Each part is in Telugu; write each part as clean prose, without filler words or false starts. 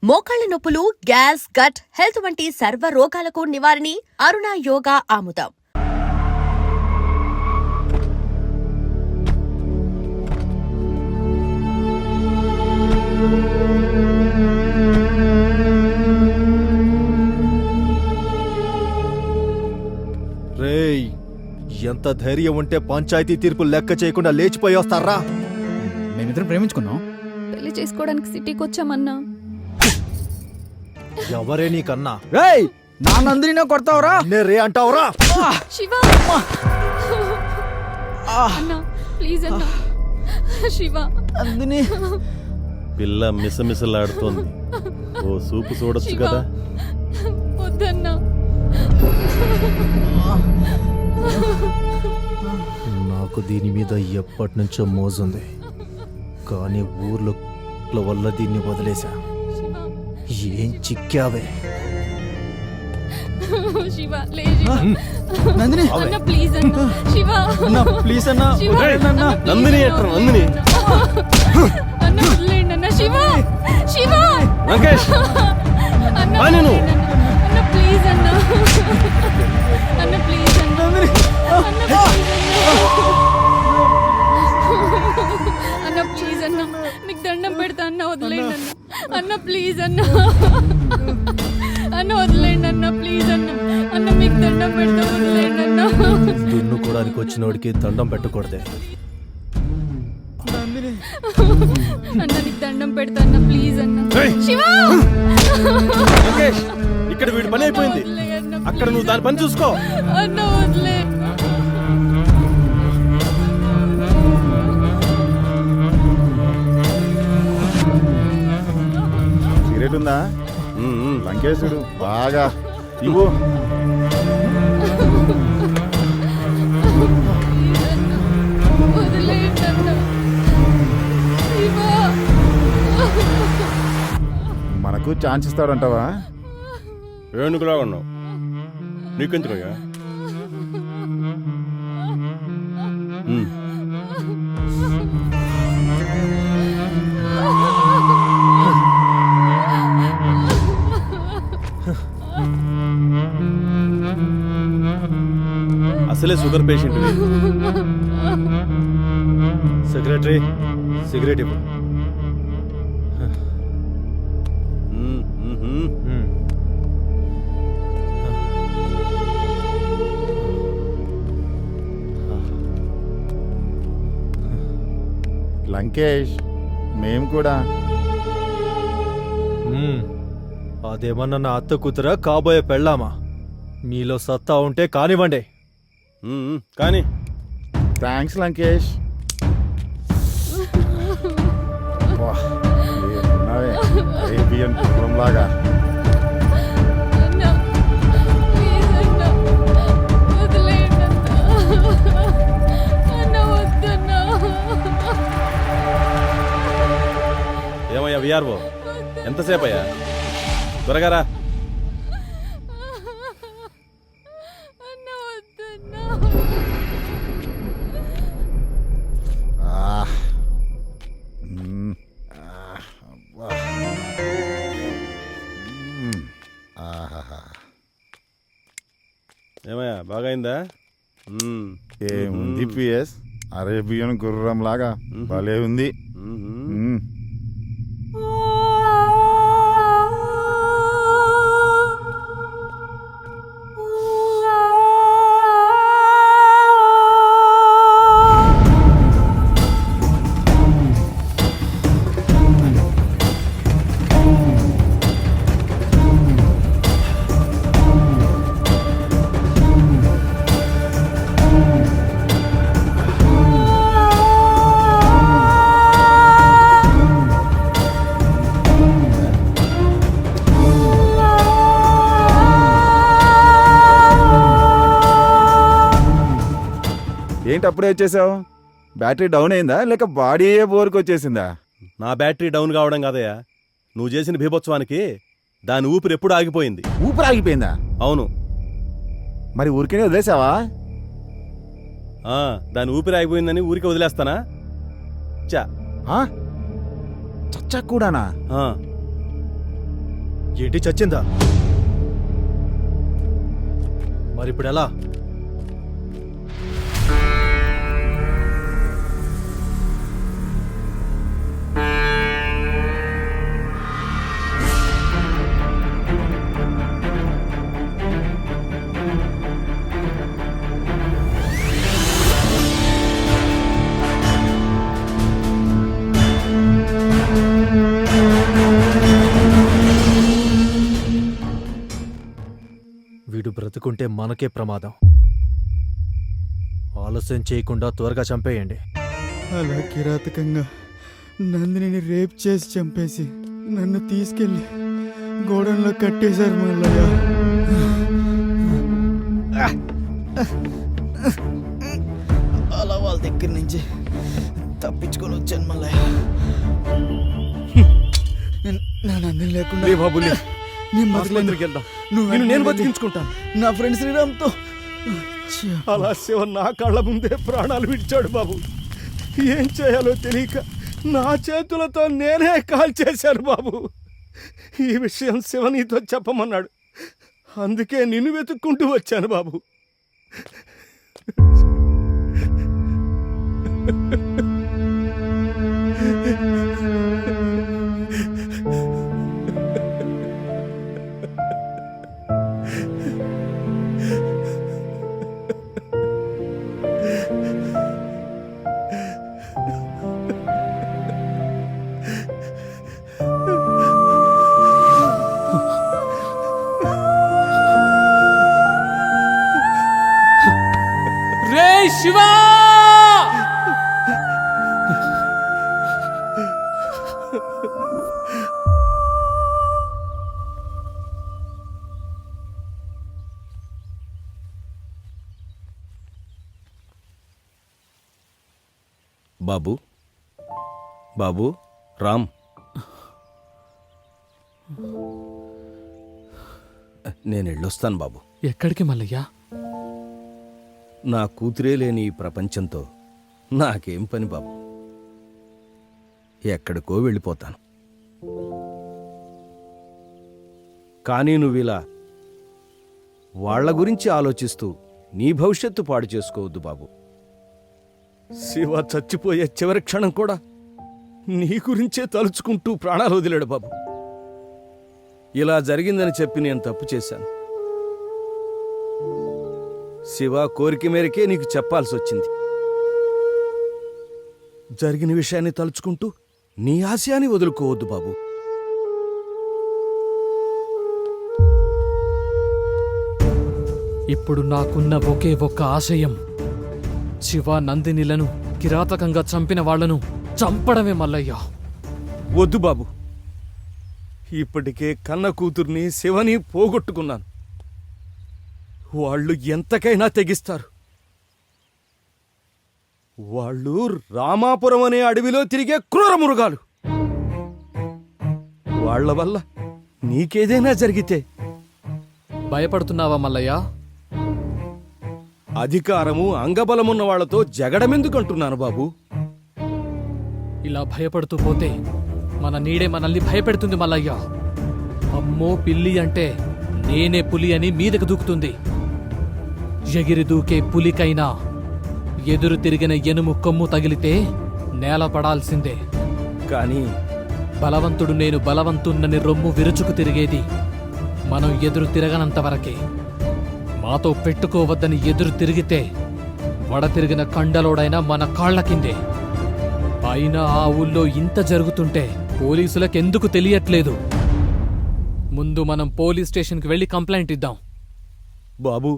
మోకాళ్ల నొప్పులు, గ్యాస్, గట్ హెల్త్ వంటి సర్వ రోగాలకు నివారణి అరుణ యోగా ఆముదం. రేయ్, ఎంత ధైర్యం ఉంటే పంచాయతీ తీర్పు లెక్క చేయకుండా లేచిపోయి వస్తారా? మేమిద్దరం ప్రేమించుకున్నాం. పెళ్లి చేసుకోవడానికి సిటీకి వచ్చామన్నా. ఎవరే నీకన్నా? రేయ్, నా నందిని కొడతావురా? రే అంటావురా? శివ అన్నా, ప్లీజ్ అన్నా. శివ, నందిని పిల్ల మిసమిసలాడుతోంది. ఓ సూపు చూడొచ్చు శివ, కదా. వద్దన్నా. నాకు దీని మీద ఎప్పటి నుంచో మోజుంది, కానీ ఊర్లో వల్ల దీన్ని వదిలేశా. శివ, ఏం చిక్కావే? శివ, లే శివ. నందిని అన్నా, ప్లీజ్ అన్నా. శివ, అన్నా, ప్లీజ్ అన్నా, శివ, వదిలేయండి అన్నా. అన్నా, ప్లీజ్ నందిని అన్నా, ఎట్రా, నందిని. అన్నా, వదిలేయండి అన్నా. శివ, శివ, వెంకటేష్, అన్నా, పా నేను. వదిలేయండి అన్నా. అన్నా, ప్లీజ్ అన్నా. అన్నా, ప్లీజ్ అన్నా. అన్నా, ప్లీజ్ అన్నా. అన్నా, ప్లీజ్ అన్నా, నీకు దండం పెడతా అన్నా, వదిలేయండి అన్నా. అన్నా, ప్లీజ్ అన్నా. అన్న, వదిలేయండి అన్న, ప్లీజ్ అన్న. అన్న, మీకు దండం పెడతా, వదిలేయండి అన్న. దున్నుకోవడానికి వచ్చినోడికి దండం పెట్టకూడదే. అన్న, నీకు దండం పెడతా అన్న, ప్లీజ్ అన్న. ఏయ్! శివ, వెంకటేష్, ఇక్కడ వీడి పని అయిపోయింది. వదిలేయ్ అన్న, అక్కడ నువ్వు దాని పని చూసుకో. అన్న, వదిలే. సిగరెట్ ఉందా? లంకేశుడు బాగా ఇవ్వు. వదిలేయండి అన్న. శివ, మనకు ఛాన్స్ ఇస్తాడంటావా? ఏనుగులా ఉన్నావు, నీకెందుకయ్యా? అసలే షుగర్ పేషెంట్. సెక్రటరీ, సిగరెట్ ఇవ్వు. లంకేష్, మేము కూడా. అదేమన్నా నా అత్త కూతురా, కాబోయే పెళ్ళామా? మీలో సత్తా ఉంటే కానివ్వండి. కానీ థ్యాంక్స్ లంకేష్. అరేబియన్ గుర్రంలాగా. అన్న, ప్లీజ్ అన్న, వదిలేయండి అన్న. అన్న, వద్దన్న. ఏమయ్యా విఆర్ఓ, ఎంతసేపు అయ్యా? త్వరగా రా. అన్న, వద్దన్న. ఆహ్. అబ్బా. ఆహాహా. ఏమయ్యా, బాగైందా? ఏముంది పిఎస్, అరేబియన్ గుర్రంలాగా భలే ఉంది. ఏంటి అప్పుడే వచ్చేసావు? బ్యాటరీ డౌన్ అయిందా లేక బాడీయే బోర్కి వచ్చేసిందా? నా బ్యాటరీ డౌన్ కావడం కాదయ్యా, నువ్వు చేసిన బీభత్సవానికి దాని ఊపిరి ఎప్పుడు ఆగిపోయింది. ఊపిరి ఆగిపోయిందా? అవును. మరి ఊరికేనే వదిలేసావా? దాని ఊపిరి ఆగిపోయిందని ఊరికి వదిలేస్తానా? చా చచ్చా కూడానా? ఏంటి చచ్చిందా? మరి ఇప్పుడు ఎలా? వీడు బ్రతుకుంటే మనకే ప్రమాదం. ఆలస్యం చేయకుండా త్వరగా చంపేయండి. అలా కిరాతకంగా నందినిని రేప్ చేసి చంపేసి నన్ను తీసుకెళ్ళి గోడంలో కట్టేశారు మల్లయ్య. అలా వాళ్ళ దగ్గర నుంచి తప్పించుకొని వచ్చాను మల్లయ్య. నా నందిని లేకుండా లే బాబు లే. నేను ఆసుపత్రికి వెళ్దాం. నువ్వు నేను వెంటనే బతికించుకుంటాను. నా ఫ్రెండ్ శ్రీరామ్తో అలా శివ నా కళ్ళ ముందే ప్రాణాలు విడిచాడు బాబు. ఏం చేయాలో తెలియక నా చేతులతో నేనే కాల్ చేశాను బాబు. ఈ విషయం శివ నీతో చెప్పమన్నాడు. అందుకే నిన్ను వెతుక్కుంటూ వచ్చాను బాబు. రే శివా! బాబు బాబు రామ్, నేను వెళ్ళొస్తాను బాబు. ఎక్కడికి మల్లయ్యా? నా కూతురే లేని ఈ ప్రపంచంతో నాకేం పని బాబు. ఎక్కడికో వెళ్ళిపోతాను. కానీ నువ్విలా వాళ్ళ గురించి ఆలోచిస్తూ నీ భవిష్యత్తు పాడు చేసుకోవద్దు బాబు. శివ చచ్చిపోయే చివరి క్షణం కూడా నీ గురించే తలుచుకుంటూ ప్రాణాలు వదిలాడు బాబు. ఇలా జరిగిందని చెప్పి నేను తప్పు చేశాను. శివ కోరిక మేరకే నీకు చెప్పాల్సి వచ్చింది. జరిగిన విషయాన్ని తలుచుకుంటూ నీ ఆశయాన్ని వదులుకోవద్దు బాబు. ఇప్పుడు నాకున్న ఒకే ఒక్క ఆశయం శివ నందినిలను కిరాతకంగా చంపిన వాళ్లను చంపడమే మల్లయ్యా. వద్దు బాబు. ఇప్పటికే కన్న కూతుర్ని శివని పోగొట్టుకున్నాను. వాళ్ళు ఎంతకైనా తెగిస్తారు. వాళ్ళు రామాపురం అనే అడవిలో తిరిగే క్రూర మృగాలు. వాళ్ళ వల్ల నీకేదైనా జరిగితే భయపడుతున్నావా మల్లయ్యా? అధికారము అంగబలమున్న వాళ్లతో జగడమెందుకంటున్నాను బాబు. ఇలా భయపడుతూ పోతే మన నీడే మనల్ని భయపెడుతుంది మల్లయ్యా. అమ్మో పిల్లి అంటే నేనే పులి అని మీదకు దూకుతుంది. ఎగిరి దూకే పులికైనా ఎదురు తిరిగిన ఎనుము కొమ్ము తగిలితే నేల పడాల్సిందే. కానీ బలవంతుడు నేను బలవంతున్నని రొమ్ము విరుచుకు తిరిగేది మనం ఎదురు తిరగనంత వరకే. మాతో పెట్టుకోవద్దని ఎదురు తిరిగితే వడ తిరిగిన కండలోడైనా మన కాళ్ల కిందే. అయినా ఆ ఊళ్ళో ఇంత జరుగుతుంటే పోలీసులకెందుకు తెలియట్లేదు? ముందు మనం పోలీస్ స్టేషన్కి వెళ్ళి కంప్లైంట్ ఇద్దాం. బాబు,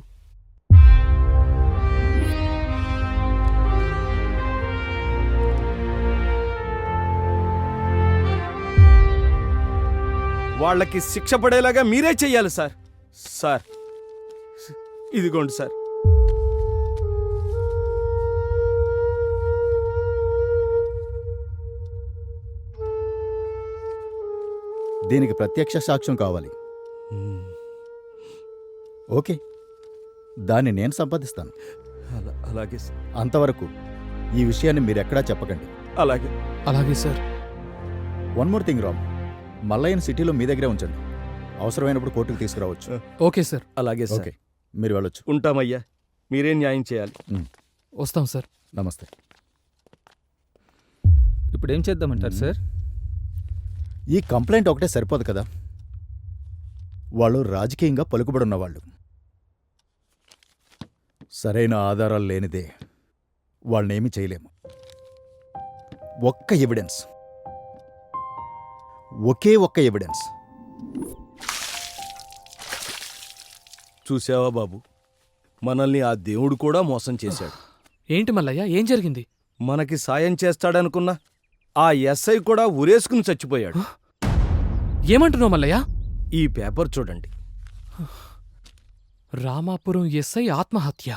వాళ్ళకి శిక్ష పడేలాగా మీరే చెయ్యాలి సార్. సార్ ఇదిగోండి సార్. దీనికి ప్రత్యక్ష సాక్ష్యం కావాలి. ఓకే, దాన్ని నేను సంపాదిస్తాను. అలాగే సార్. అంతవరకు ఈ విషయాన్ని మీరెక్కడా చెప్పకండి. అలాగే. అలాగే sir. One more thing Ram, మల్లయ్యని సిటీలో మీ దగ్గరే ఉంచండి. అవసరమైనప్పుడు కోర్టుకు తీసుకురావచ్చు. Okay sir. అలాగే సార్. ఓకే, మీరు వెళ్ళొచ్చు. ఉంటామయ్యా. మీరేం న్యాయం చేయాలి. వస్తాం సార్. నమస్తే. ఇప్పుడు ఏం చేద్దామంటారు సార్? ఈ కంప్లైంట్ ఒకటే సరిపోదు కదా. వాళ్ళు రాజకీయంగా పలుకుబడున్నవాళ్ళు. సరైన ఆధారాలు లేనిదే వాళ్ళనేమీ చేయలేము. ఒక్క ఎవిడెన్స్, ఒకే ఒక్క ఎవిడెన్స్. చూసావా బాబు, మనల్ని ఆ దేవుడు కూడా మోసం చేశాడు. ఏంటి మల్లయ్య, ఏం జరిగింది? మనకి సాయం చేస్తాడనుకున్నా ఆ ఎస్ఐ కూడా ఉరేసుకుని చచ్చిపోయాడు. ఏమంటున్నావు మల్లయ్య? ఈ పేపర్ చూడండి. రామాపురం ఎస్ఐ ఆత్మహత్య.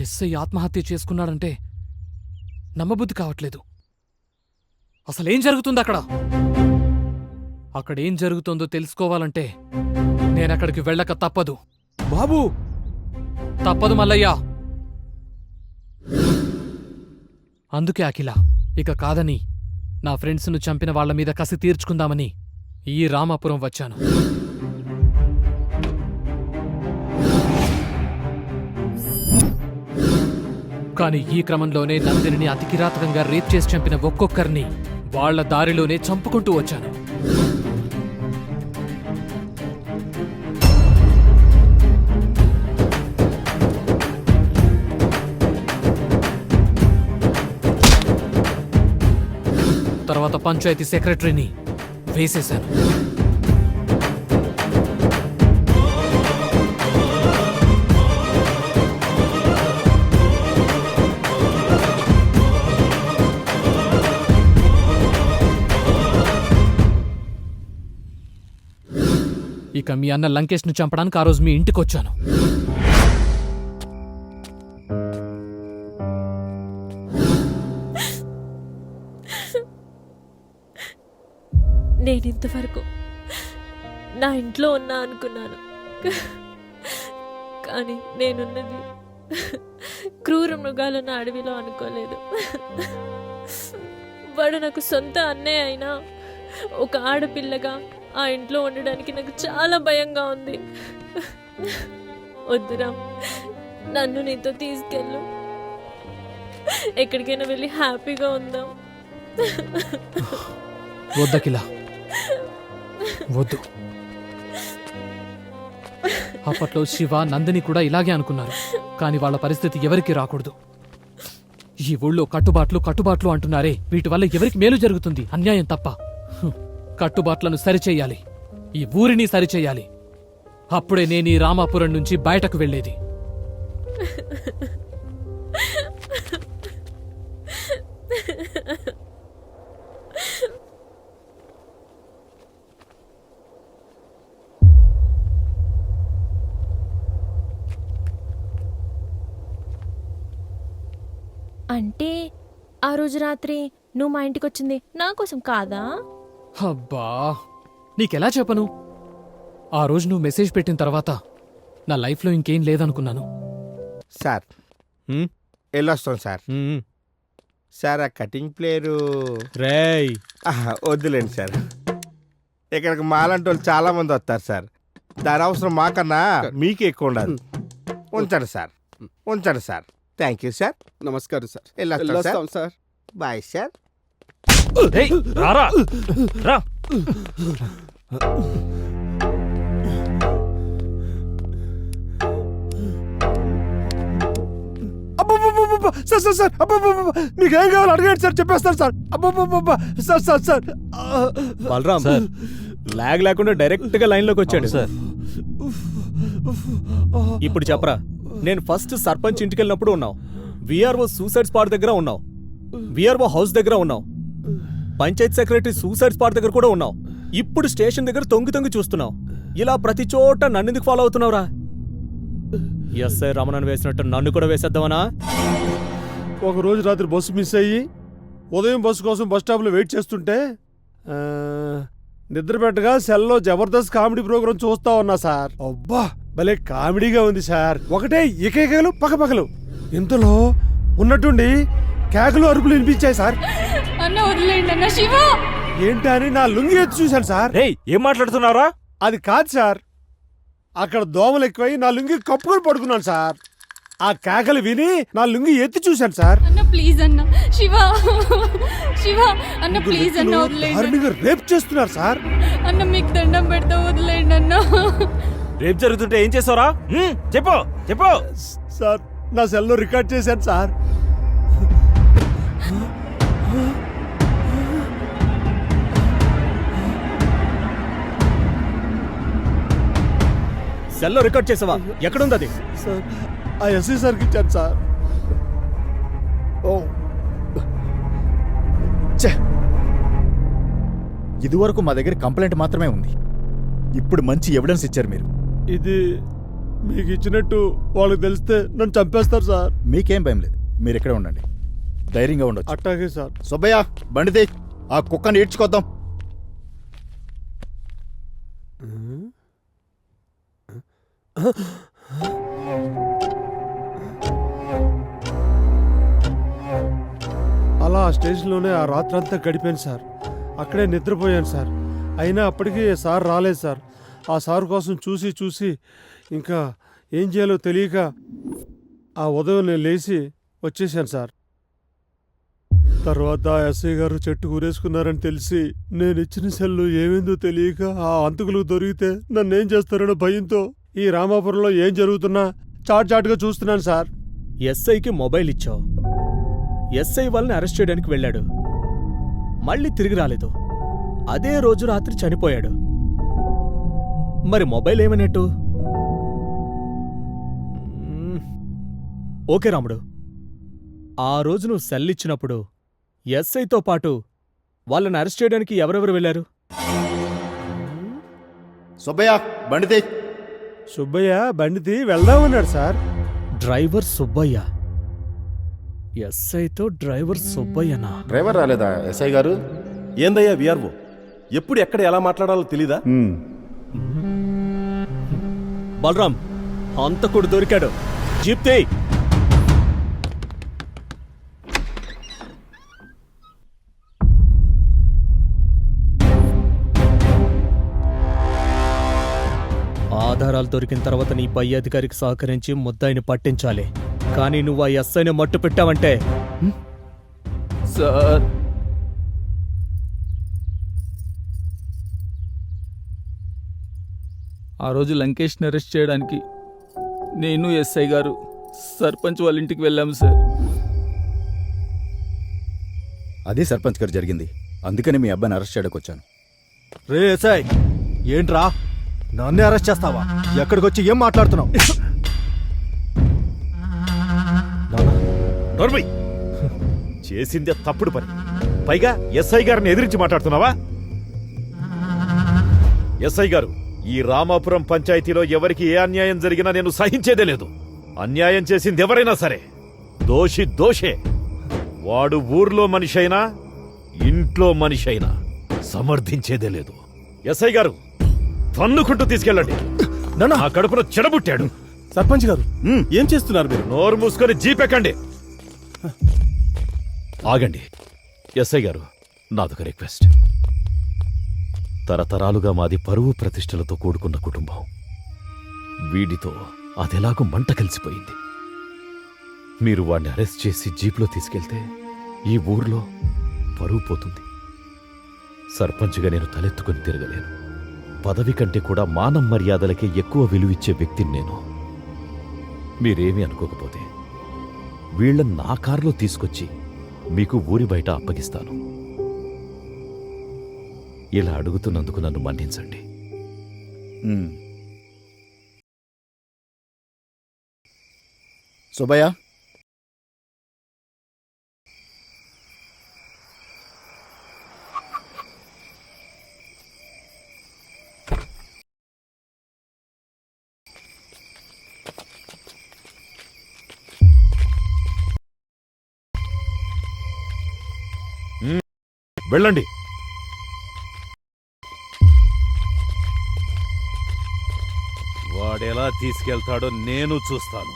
ఎస్ఐ ఆత్మహత్య చేసుకున్నాడంటే నమ్మబుద్ధి కావట్లేదు. అసలేం జరుగుతుంది అక్కడ? అక్కడేం జరుగుతుందో తెలుసుకోవాలంటే నేనక్కడికి వెళ్ళక తప్పదు. బాబు, తప్పదు మల్లయ్య. అందుకే అఖిల, ఇక కాదని నా ఫ్రెండ్స్ను చంపిన వాళ్ల మీద కసి తీర్చుకుందామని ఈ రామాపురం వచ్చాను. కాని ఈ క్రమంలోనే నందినిని అతి కిరాతకంగా రేప్ చేసి చంపిన ఒక్కొక్కరిని వాళ్ల దారిలోనే చంపుకుంటూ వచ్చాను. తర్వాత పంచాయతీ సెక్రటరీని వేసేశాను. ఇక మీ అన్న లంకేష్ను చంపడానికి ఆ రోజు మీ ఇంటికొచ్చాను. నేనింతవరకు నా ఇంట్లో ఉన్నా అనుకున్నాను, కానీ నేనున్నది క్రూర మృగాలున్న అడవిలో అనుకోలేదు. వాడు నాకు సొంత అన్నయ్య అయినా ఒక ఆడపిల్లగా ఆ ఇంట్లో ఉండడానికి నాకు చాలా భయంగా ఉంది. వద్దురా, నన్ను నీతో తీసుకెళ్ళు, ఎక్కడికైనా వెళ్ళి హ్యాపీగా ఉందాం. వద్దకిలా, వద్దు. అప్పట్లో శివ, నందిని కూడా ఇలాగే అనుకున్నారు. కానీ వాళ్ళ పరిస్థితి ఎవరికి రాకూడదు. ఈ ఊళ్ళో కట్టుబాట్లు అంటున్నారే, వీటి వల్ల ఎవరికి మేలు జరుగుతుంది? అన్యాయం తప్ప. కట్టుబాట్లను సరిచెయ్యాలి, ఈ ఊరిని సరిచెయ్యాలి. అప్పుడే నేను ఈ రామాపురం నుంచి బయటకు వెళ్ళేది. అంటే ఆ రోజు రాత్రి నువ్వు మా ఇంటికి వచ్చింది నా కోసం కాదా? అబ్బా, నీకెలా చెప్పను? ఆ రోజు నువ్వు మెసేజ్ పెట్టిన తర్వాత నా లైఫ్లో ఇంకేం లేదనుకున్నాను. సార్ వెళ్ళొస్తాం సార్. సార్ ఆ కటింగ్ ప్లేయరు రేయ్, వద్దులేండి సార్. ఇక్కడికి మాలంటి వాళ్ళు చాలా మంది వస్తారు సార్. దాని అవసరం మాకన్నా మీకే ఎక్కువ ఉండదు. ఉంచండి సార్, ఉంచండి సార్. Thank you sir. నమస్కారం సార్. వెళ్ళొస్తాం సార్. Bye sir. రా. సార్ సార్ సార్, మీకు ఏం కావాలి అడగండి సార్, చెప్పేస్తాను sir. Sir sir sir. Balaram sir lag లేకుండా డైరెక్ట్ గా లైన్ లోకి వచ్చాడు సార్. ఇప్పుడు చెప్పరా, నేను ఫస్ట్ సర్పంచ్ ఇంటికి వెళ్ళినప్పుడు ఉన్నావు, విఆర్ఓ సూసైడ్ స్పాట్ దగ్గర ఉన్నావు, విఆర్ఓ హౌస్ దగ్గర ఉన్నావు, పంచాయత్ సెక్రటరీ సూసైడ్ స్పాట్ దగ్గర కూడా ఉన్నావు. ఇప్పుడు స్టేషన్ దగ్గర తొంగి చూస్తున్నావు. ఇలా ప్రతి చోట నన్నెందుకు ఫాలో అవుతున్నావురా? ఎస్ఐ రమణను వేసినట్టు నన్ను కూడా వేసేద్దామనా? ఒక రోజు రాత్రి బస్సు మిస్ అయ్యి ఉదయం బస్సు కోసం బస్ స్టాప్లో వెయిట్ చేస్తుంటే నిద్ర పెట్టగా సెల్లో జబర్దస్త్ కామెడీ ప్రోగ్రాం చూస్తా ఉన్నా సార్. అబ్బా, భలే కామెడీగా ఉంది సార్. ఒకటే ఏకైకలు పక్కపక్కలు. ఇంతలో ఉన్నట్టుండి కేకలు అరుపులు వినిపించాయి సార్. అన్న వదిలేండి అన్న. శివ ఏంటని నా లుంగి ఎత్తి చూశాను సార్. ఏం మాట్లాడుతున్నారా? అది కాదు సార్, అక్కడ దోమలు ఎక్కువై నా లుంగి కప్పుకొని పడుకున్నాను సార్. ఆ కేకలు విని నా లుంగి ఎత్తి చూశాను సార్. అన్న ప్లీజ్ అన్న, శివ శివ అన్న ప్లీజ్ అన్న వదిలేయండి. దారుణంగా రేప్ చేస్తున్నారు సార్. అన్న మీకు దండం పెడతా వదిలేయండి అన్న. రేపు జరుగుతుంటే ఏం చేసావురా? చెప్పు చెప్పు. సార్ నా సెల్లో రికార్డ్ చేశాను సార్. సెల్లో రికార్డ్ చేసావా? ఎక్కడుంది అది? సార్ ఆ ఎస్ఐ సార్కి ఇచ్చాను సార్. ఇదివరకు మా దగ్గర కంప్లైంట్ మాత్రమే ఉంది. ఇప్పుడు మంచి ఎవిడెన్స్ ఇచ్చారు మీరు. ఇది మీకు ఇచ్చినట్టు వాళ్ళకి తెలిస్తే నన్ను చంపేస్తారు సార్. మీకేం భయం లేదు, మీరు ఇక్కడే ఉండండి, ధైర్యంగా ఉండొచ్చు. అట్టాగే సార్. సుబ్బయ్య బండిది, ఆ కుక్కని ఈడ్చుకొద్దాం. అలా ఆ స్టేషన్లోనే ఆ రాత్రంతా గడిపాను సార్. అక్కడే నిద్రపోయాను సార్. అయినా అప్పటికి సార్ రాలేదు సార్. ఆ సార్ కోసం చూసి చూసి ఇంకా ఏం చేయాలో తెలియక ఆ ఉదయం నేను లేచి వచ్చేసాను సార్. తర్వాత ఎస్ఐ గారు చెట్టు కూరేసుకున్నారని తెలిసి నేను ఇచ్చిన సెల్లు ఏమైందో తెలియక ఆ అంతకులకు దొరికితే నన్నేం చేస్తారనో భయంతో ఈ రామాపురంలో ఏం జరుగుతున్నా చాటుగా చూస్తున్నాను సార్. ఎస్ఐకి మొబైల్ ఇచ్చావు. ఎస్ఐ వాళ్ళని అరెస్ట్ చేయడానికి వెళ్ళాడు. మళ్ళీ తిరిగి రాలేదు. అదే రోజు రాత్రి చనిపోయాడు. మరి మొబైల్ ఏమనేట్టు? ఓకే రాముడు, ఆ రోజు నువ్వు సెల్ ఇచ్చినప్పుడు ఎస్ఐతో పాటు వాళ్ళని అరెస్ట్ చేయడానికి ఎవరెవరు వెళ్ళారు? సుబ్బయ్య బండిది. సుబ్బయ్య బండిది వెళ్దామన్నాడు సార్. డ్రైవర్ సుబ్బయ్య. ఎస్ఐతో డ్రైవర్ సుబ్బయ్యనా? డ్రైవర్ రాలేదా ఎస్ఐ గారు? ఏందయ్యా విఆర్ఓ, ఎప్పుడు ఎక్కడ ఎలా మాట్లాడాలో తెలీదా? బలరాం, హంతకుడు దొరికాడు. జీప్ తీ. ఆధారాలు దొరికిన తర్వాత నీ పై అధికారికి సహకరించి ముద్దాయిని పట్టించాలి. కానీ నువ్వు ఆ ఎస్ఐని మట్టు పెట్టావంటే సార్, ఆ రోజు లంకేష్ని అరెస్ట్ చేయడానికి నేను ఎస్ఐ గారు సర్పంచ్ వాళ్ళ ఇంటికి వెళ్ళాము సార్. అదే సర్పంచ్ గారు జరిగింది. అందుకని మీ అబ్బాయిని అరెస్ట్ చేయడానికి వచ్చాను. రే ఎస్ఐ, ఏంట్రా నన్నే అరెస్ట్ చేస్తావా? ఎక్కడికి వచ్చి ఏం మాట్లాడుతున్నావు? చేసిందే తప్పుడు పని, పైగా ఎస్ఐ గారిని ఎదిరించి మాట్లాడుతున్నావా? ఎస్ఐ గారు, ఈ రామాపురం పంచాయతీలో ఎవరికి ఏ అన్యాయం జరిగినా నేను సహించేదే లేదు. అన్యాయం చేసింది ఎవరైనా సరే దోషి దోషే. వాడు ఊర్లో మనిషి అయినా ఇంట్లో మనిషి అయినా సమర్థించేదే లేదు. ఎస్ఐ గారు, తన్నుకుంటూ తీసుకెళ్ళండి. నా కడుపున చెడబుట్టాడు. సర్పంచ్ గారు ఏం చేస్తున్నారు మీరు? నోరు మూసుకొని జీపెక్కండి. ఆగండి. ఎస్ఐ గారు, నాదొక రిక్వెస్ట్. తరతరాలుగా మాది పరువు ప్రతిష్టలతో కూడుకున్న కుటుంబం. వీడితో అదెలాగో మంట కలిసిపోయింది. మీరు వాడిని అరెస్ట్ చేసి జీప్లో తీసుకెళ్తే ఈ ఊర్లో పరువు పోతుంది. సర్పంచ్గా నేను తలెత్తుకుని తిరగలేను. పదవి కంటే కూడా మానం మర్యాదలకే ఎక్కువ విలువిచ్చే వ్యక్తిని నేను. మీరేమీ అనుకోకపోతే వీళ్ళని నా కారులో తీసుకొచ్చి మీకు ఊరి బయట అప్పగిస్తాను. ఇలా అడుగుతున్నందుకు నన్ను మన్నించండి. సుబ్బయ్య, వెళ్ళండి. వాడెలా తీసుకెళ్తాడో నేను చూస్తాను.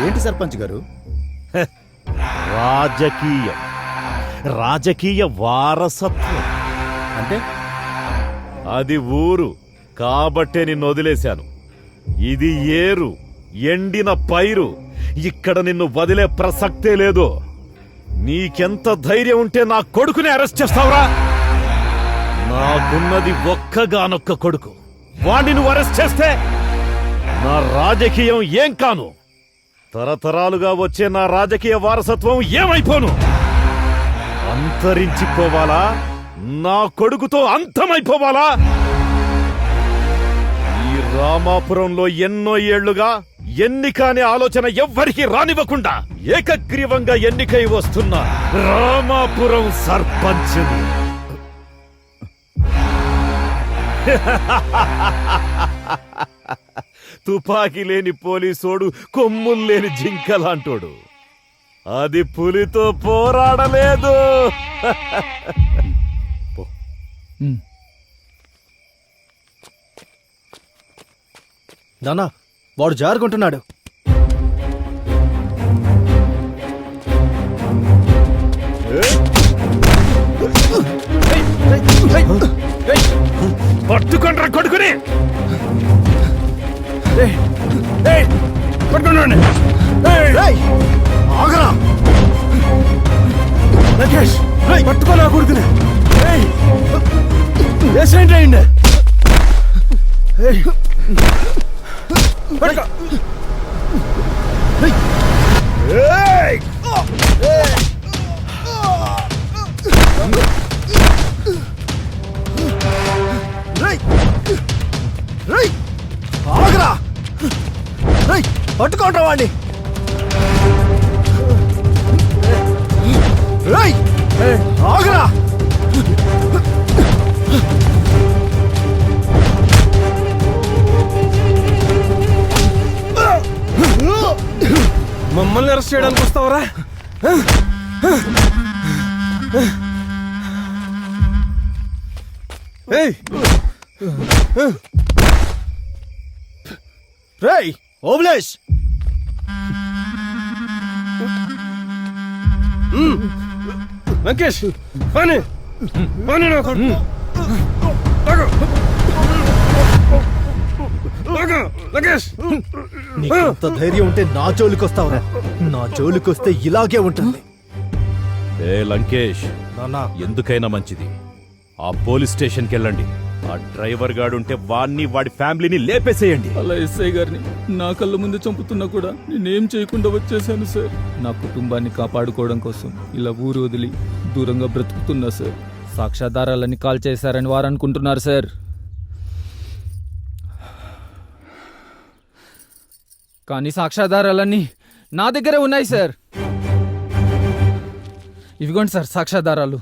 ఏంటి సర్పంచ్ గారు? రాజకీయం. రాజకీయ వారసత్వం. అంటే అది ఊరు కాబట్టే నిన్ను వదిలేశాను. ఇది ఏరు, ఎండిన పైరు. ఇక్కడ నిన్ను వదిలే ప్రసక్తే లేదు. నీకెంత ధైర్యం ఉంటే నా కొడుకుని అరెస్ట్ చేస్తావురా? నాకున్నది ఒక్కగానొక్క కొడుకు. వాణ్ణి నువ్వు అరెస్ట్ చేస్తే నా రాజకీయం ఏం కాను? తరతరాలుగా వచ్చే నా రాజకీయ వారసత్వం ఏమైపోను? అంతరించిపోవాలా? నా కొడుకుతో అంతమైపోవాలా? ఈ రామాపురంలో ఎన్నో ఏళ్లుగా ఎన్నిక అనే ఆలోచన ఎవ్వరికీ రానివ్వకుండా ఏకగ్రీవంగా ఎన్నికై వస్తున్న రామాపురం సర్పంచ్ని తుపాకీ లేని పోలీసోడు, కొమ్ములు లేని జింకలాంటోడు. అది పులితో పోరాడలేదు. నానా, వాడు జారుకుంటున్నాడు. పట్టుకుంటారా కొడుకుని? పట్టుకోనా కొడుకుని? యాక్సిడెంట్ అయింది. పట్టుకోవటం వాడిని. ఆగరా! మమ్మల్ని అరెస్ట్ చేయడానికి వస్తావరా? రేయ్ ఓబ్లేష్, వెంకటేష్ పని పని. నీకంత ధైర్యం ఉంటే నా జోలికి వస్తావురా? నా జోలికి వస్తే ఇలాగే ఉంటుంది. ఏ లంకేష్, ఎందుకైనా మంచిది ఆ పోలీస్ స్టేషన్కి వెళ్ళండి. ఆ డ్రైవర్ గాడుంటే వాడిని, వాడి ఫ్యామిలీని లేపేసేయండి. అలా ఎస్ఐ గారిని నా కళ్ళ ముందు చంపుతున్నా కూడా నేనేం చేయకుండా వచ్చేసాను సార్. నా కుటుంబాన్ని కాపాడుకోవడం కోసం ఇలా ఊరు వదిలి దూరంగా బ్రతుకుతున్నా సార్. సాక్ష్యాధారాలన్నీ కాల్ చేశారని వారు అనుకుంటున్నారు సార్. కానీ సాక్ష్యాధారాలన్నీ నా దగ్గరే ఉన్నాయి సార్. ఇవిగోండి సార్ సాక్ష్యాధారాలు.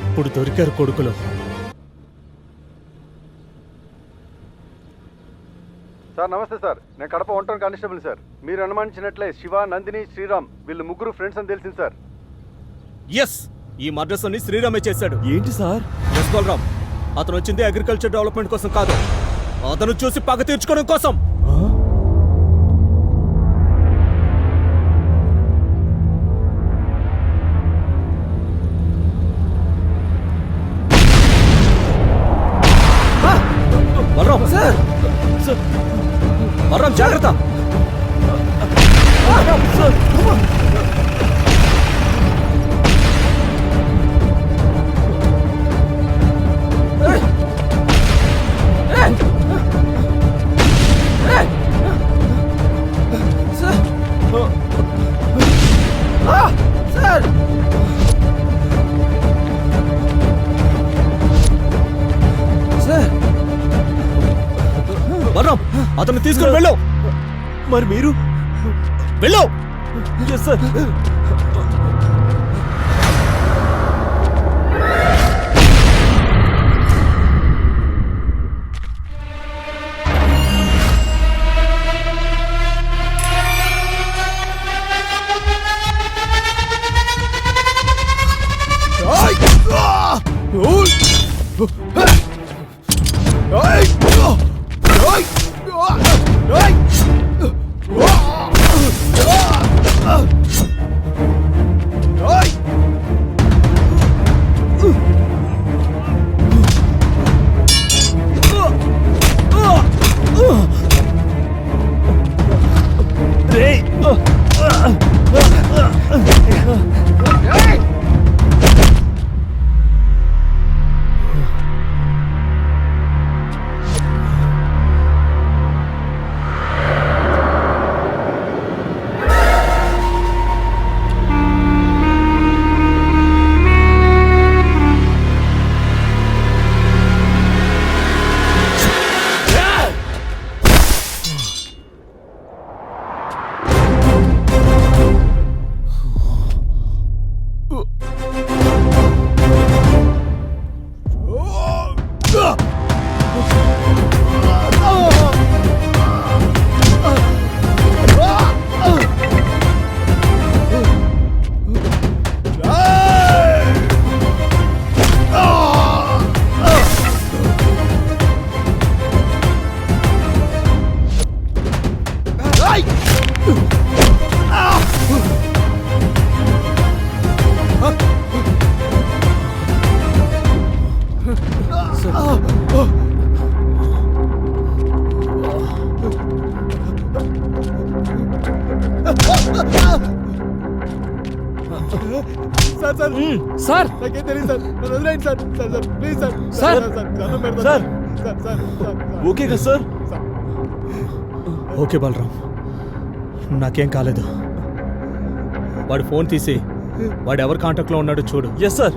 ఇప్పుడు దొరికారు కొడుకులు. సార్ నమస్తే సార్, నేను కడప 1 టౌన్ కానిస్టేబుల్ సార్. మీరు అనుమానించినట్లే శివ, నందిని, శ్రీరామ్ వీళ్ళు ముగ్గురు ఫ్రెండ్స్ అని తెలిసింది సార్. ఎస్, ఈ మర్డర్స్ అన్ని శ్రీరామే చేశాడు. ఏంటి సార్? ఎస్ బలరామ్, అతను వచ్చింది అగ్రికల్చర్ డెవలప్మెంట్ కోసం కాదు, అతను చూసి పగ తీర్చుకోవడం కోసం. బలరామ్ సార్, బలరామ్ జాగ్రత్త. బలరామ్, అతను తీసుకుని వెళ్ళు. మరి మీరు వెళ్ళు. సార్ సార్ సార్ ఓకే కదా సార్? ఓకే బలరాం, నాకేం కాలేదు. వాడు ఫోన్ తీసి వాడు ఎవరి కాంటాక్ట్లో ఉన్నాడో చూడు. Yes sir.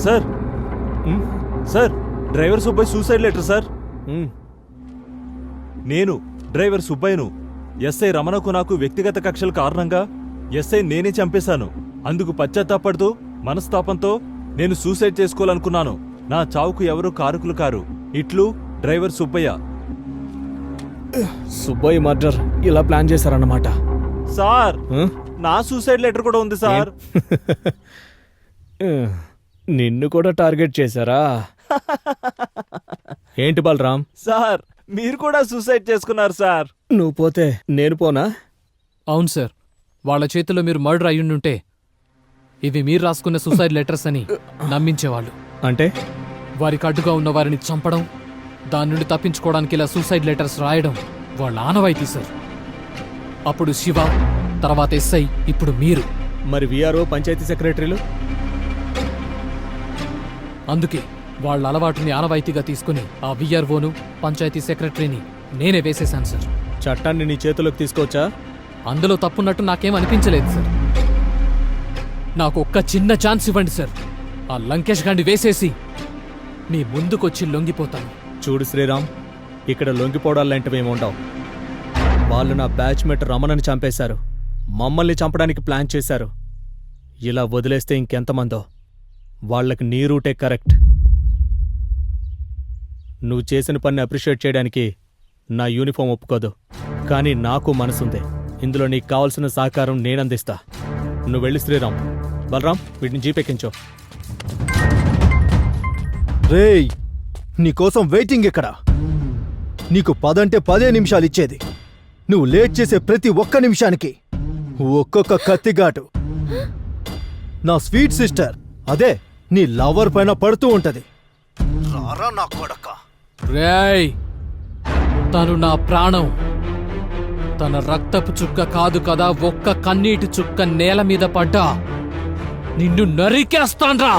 Sir sir, driver Subbaiah suicide letter sir. నేను డ్రైవర్ సుబ్బయ్యను ఎస్ఐ రమణకు నాకు వ్యక్తిగత కక్షల కారణంగా ఎస్ఐ నేనే చంపేశాను. అందుకు పశ్చాత్తాపడుతూ మనస్తాపంతో నేను సూసైడ్ చేసుకోవాలనుకున్నాను. నా చావుకు ఎవరూ కారకులు కారు. ఇట్లు డ్రైవర్ సుబ్బయ్య. సుబ్బయ్య మర్డర్ ఇలా ప్లాన్ చేశారన్నమాట. సార్, నా సూసైడ్ లెటర్ కూడా ఉంది సార్. నిన్ను కూడా టార్గెట్ చేశారా? ఏంటి బలరాం? సార్, మీరు కూడా సూసైడ్ చేసుకున్నారు సార్. నువ్వు పోతే నేను పోనా? అవును సార్, వాళ్ళ చేతిలో మీరు మర్డర్ అయ్యుండుంటే ఇవి మీరు రాసుకున్న సూసైడ్ లెటర్స్ అని నమ్మించేవాళ్ళు. అంటే వారికి అడ్డుగా ఉన్న వారిని చంపడం, దాని నుండి తప్పించుకోవడానికి ఇలా సూసైడ్ లెటర్స్ రాయడం వాళ్ళ ఆనవాయితీ సార్. అప్పుడు శివ, తర్వాత ఎస్ఐ, ఇప్పుడు మీరు. మరి విఆర్ఓ, పంచాయతీ సెక్రటరీలు? అందుకే వాళ్ళ అలవాటుని ఆనవాయితీగా తీసుకుని ఆ విఆర్ఓను, పంచాయతీ సెక్రటరీని నేనే వేసేశాను సార్. చట్టాన్ని నీ చేతిలోకి తీసుకోవచ్చా? అందులో తప్పున్నట్టు నాకేం అనిపించలేదు సార్. నాకు ఒక్క చిన్న ఛాన్స్ ఇవ్వండి సార్. ఆ లంకేష్ గాండి వేసేసి మీ ముందుకొచ్చి లొంగిపోతాను. చూడు శ్రీరామ్, ఇక్కడ లొంగిపోవడాలంటివేముండవు. వాళ్ళు నా బ్యాచ్మేట్ రమణని చంపేశారు, మమ్మల్ని చంపడానికి ప్లాన్ చేశారు. ఇలా వదిలేస్తే ఇంకెంతమందో. వాళ్ళకి నీ రూటే కరెక్ట్. నువ్వు చేసిన పని అప్రిషియేట్ చేయడానికి నా యూనిఫామ్ ఒప్పుకోదు, కానీ నాకు మనసుంది. ఇందులో నీకు కావాల్సిన సహకారం నేనందిస్తా. నువ్వు వెళ్ళి శ్రీరామ్. బలరాం, వీటిని జీపెక్కించో. రేయ్, నీకోసం వెయిటింగ్ ఇక్కడ. నీకు 10 అంటే 10 నిమిషాలు ఇచ్చేది. నువ్వు లేట్ చేసే ప్రతి ఒక్క నిమిషానికి ఒక్కొక్క కత్తిగాటు నా స్వీట్ సిస్టర్, అదే నీ లవర్ పైన పడుతూ ఉంటది. రారా నా కొడక. రేయ్, తను నా ప్రాణం. తన రక్తపు చుక్క కాదు కదా, ఒక్క కన్నీటి చుక్క నేల మీద పడ్డా నిన్ను నరికేస్తాన్రా.